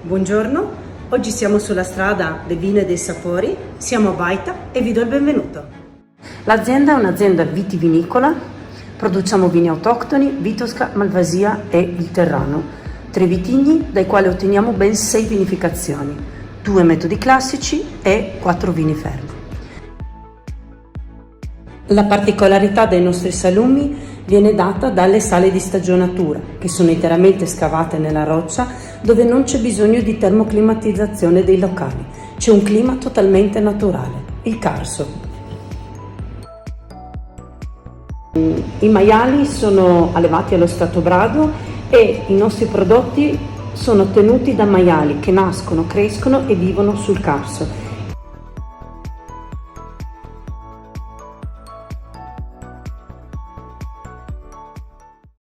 Buongiorno, oggi siamo sulla strada dei vini e dei sapori, siamo a Baita e vi do il benvenuto. L'azienda è un'azienda vitivinicola, produciamo vini autoctoni, Vitosca, Malvasia e il Terrano, 3 vitigni dai quali otteniamo ben 6 vinificazioni, 2 metodi classici e 4 vini fermi. La particolarità dei nostri salumi viene data dalle sale di stagionatura, che sono interamente scavate nella roccia, dove non c'è bisogno di termoclimatizzazione dei locali. C'è un clima totalmente naturale, il Carso. I maiali sono allevati allo Stato Brado e i nostri prodotti sono ottenuti da maiali che nascono, crescono e vivono sul Carso.